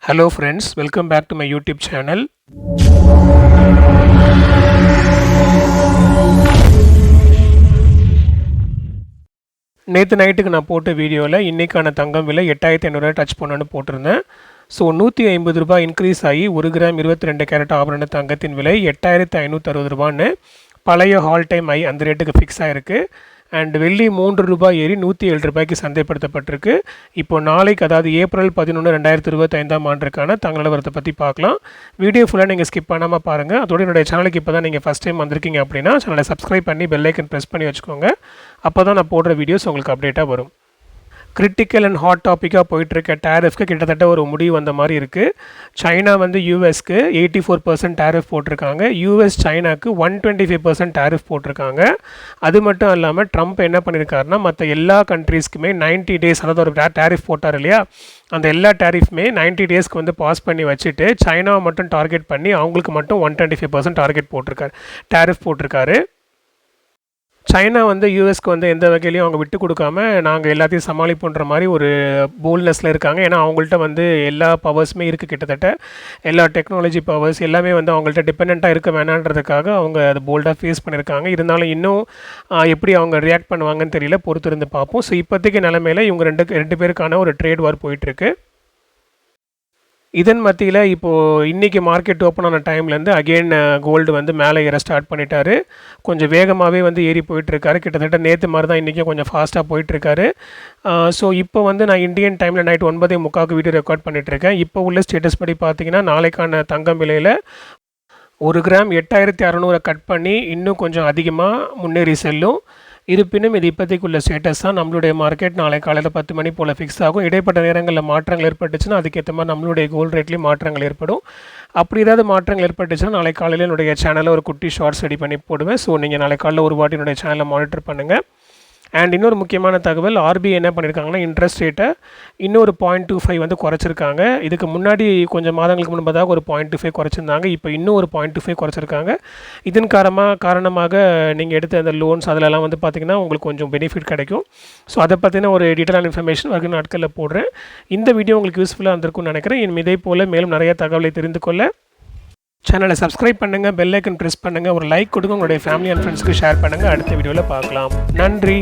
Hello friends, welcome back to my YouTube channel. நேற்று நைட்டுக்கு நான் போட்ட வீடியோவில் இன்றைக்கான தங்கம் விலை 8500 டச் பண்ணணும்னு போட்டிருந்தேன். ஸோ 150 ரூபாய் இன்க்ரீஸ் ஆகி 1 கிராம் 22 கேரட் ஆபரண தங்கத்தின் விலை 8560 ரூபான்னு பழைய ஹால் டைம் ஐ அந்த ரேட்டுக்கு ஃபிக்ஸ் ஆகிருக்கு. அண்ட் வெள்ளி 3 ரூபாய் ஏறி 107 ரூபாய்க்கு சந்தைப்படுத்தப்பட்டிருக்கு. இப்போ நாளைக்கு அதாவது ஏப்ரல் 11 2025 ஆண்டுக்கான தங்க நிலவரத்தை பற்றி பார்க்கலாம். வீடியோ ஃபுல்லாக நீங்கள் ஸ்கிப் பண்ணாமல் பாருங்கள். அதோடு என்னுடைய சேனலுக்கு இப்போ தான் நீங்கள் ஃபஸ்ட் டைம் வந்திருக்கீங்க அப்படின்னா சேனலை சப்ஸ்கிரைப் பண்ணி பெல் ஐக்கன் ப்ரெஸ் பண்ணி வச்சுக்கோங்க. அப்போ தான் நான் போடுற வீடியோஸ் உங்களுக்கு அப்டேட்டாக வரும். கிரிட்டிக்கல் அண்ட் ஹாட் டாப்பிக்காக போயிட்டுருக்க டேரிஃப்க்கு கிட்டத்தட்ட ஒரு முடிவு வந்த மாதிரி இருக்குது. சைனா வந்து யூஎஸ்க்கு 84% டேரிஃப் போட்டிருக்காங்க. யூஎஸ் சைனாக்கு 125% டேரிஃப் போட்டிருக்காங்க. அது மட்டும் இல்லாமல் ட்ரம்ப் என்ன பண்ணியிருக்காருன்னா மற்ற எல்லா கண்ட்ரீஸ்க்குமே 90 டேஸ் அதாவது ஒரு டேரிஃப் போட்டார் இல்லையா, அந்த எல்லா டேரிஃப்மே 90 டேஸ்க்கு வந்து பாஸ் பண்ணி வச்சுட்டு சைனாவை மட்டும் டார்கெட் பண்ணி அவங்களுக்கு மட்டும் 125% டார்கெட் போட்டிருக்காரு, டேரிஃப் போட்டிருக்காரு. சைனா வந்து யூஎஸ்க்கு வந்து எந்த வகையிலையும் அவங்க விட்டு கொடுக்காம நாங்கள் எல்லாத்தையும் சமாளிப்புன்ற மாதிரி ஒரு போல்ட்னஸில் இருக்காங்க. ஏன்னா அவங்கள்ட்ட வந்து எல்லா பவர்ஸுமே இருக்குது, கிட்டத்தட்ட எல்லா டெக்னாலஜி பவர்ஸ் எல்லாமே வந்து அவங்கள்ட்ட டிபெண்ட்டாக இருக்க வேணான்றதுக்காக அவங்க அதை போல்டாக ஃபேஸ் பண்ணியிருக்காங்க. இருந்தாலும் இன்னும் எப்படி அவங்க ரியாக்ட் பண்ணுவாங்கன்னு தெரியல, பொறுத்திருந்து பார்ப்போம். ஸோ இப்போதைக்கு நிலைமையில் இவங்க ரெண்டு பேருக்கான ஒரு ட்ரேட் வார் போயிட்டுருக்கு. இதன் மத்தியில் இப்போது இன்றைக்கி மார்க்கெட் ஓப்பன் ஆன டைம்லேருந்து அகெயின் கோல்டு வந்து மேலே ஏற ஸ்டார்ட் பண்ணிட்டாரு. கொஞ்சம் வேகமாகவே வந்து ஏறி போயிட்டுருக்காரு. கிட்டத்தட்ட நேற்று மாதிரி தான் இன்றைக்கும் கொஞ்சம் ஃபாஸ்ட்டாக போயிட்டுருக்காரு. ஸோ இப்போ வந்து நான் இந்தியன் டைமில் நைட் 9:45 வீடியோ ரெக்கார்ட் பண்ணிகிட்ருக்கேன். இப்போ உள்ள ஸ்டேட்டஸ் படி பார்த்திங்கன்னா நாளைக்கான தங்கம் விலையில் 1 கிராம் 8600 கட் பண்ணி இன்னும் கொஞ்சம் அதிகமாக முன்னேறி செல்லும். இருப்பினும் இது இப்போதைக்குள்ள ஸ்டேட்டஸ் தான். நம்மளுடைய மார்க்கெட் நாளை காலையில் 10 மணி போல் ஃபிக்ஸ் ஆகும். இடைப்பட்ட நேரங்களில் மாற்றங்கள் ஏற்பட்டுச்சுன்னா அதுக்கேற்ற மாதிரி நம்மளுடைய கோல்டு ரேட்லேயும் மாற்றங்கள் ஏற்படும். அப்படி ஏதாவது மாற்றங்கள் ஏற்பட்டுச்சுன்னா நாளை காலையில் என்னுடைய சேனலில் ஒரு குட்டி ஷார்ட்ஸ் ரெடி பண்ணி போடுவேன். ஸோ நீங்கள் நாளை காலையில் ஒரு வாட்டி என்னுடைய சேனலை மானிட்டர் பண்ணுங்கள். அண்ட் இன்னொரு முக்கியமான தகவல், ஆர்பிஐ என்ன பண்ணியிருக்காங்கன்னா இன்ட்ரெஸ்ட் ரேட்டை இன்னொரு 0.25 வந்து குறைச்சிருக்காங்க. இதுக்கு முன்னாடி கொஞ்சம் மாதங்களுக்கு முன்பதாக ஒரு 0.25 குறைச்சிருந்தாங்க. இப்போ இன்னும் ஒரு 0.25 குறைச்சிருக்காங்க. இதன் காரணமாக நீங்கள் எடுத்த அந்த லோன்ஸ் அதிலெல்லாம் வந்து பார்த்திங்கன்னா உங்களுக்கு கொஞ்சம் பெனிஃபிட் கிடைக்கும். ஸோ அதை பற்றின ஒரு டீட்டெயிலான இன்ஃபர்மேஷன் வரும் நாட்களில் போடுறேன். இந்த வீடியோ உங்களுக்கு யூஸ்ஃபுல்லாக இருந்திருக்கும்னு நினைக்கிறேன். இதே போல் மேலும் நிறைய தகவலை தெரிந்து கொள்ள சேனலை சப்ஸ்கிரைப் பண்ணுங்கள், பெல் ஐக்கன் ப்ரெஸ் பண்ணுங்கள், ஒரு லைக் கொடுங்க, உங்களுடைய ஃபேமிலி அண்ட் ஃப்ரெண்ட்ஸ்க்கு ஷேர் பண்ணுங்கள். அடுத்த வீடியோவில் பார்க்கலாம். நன்றி.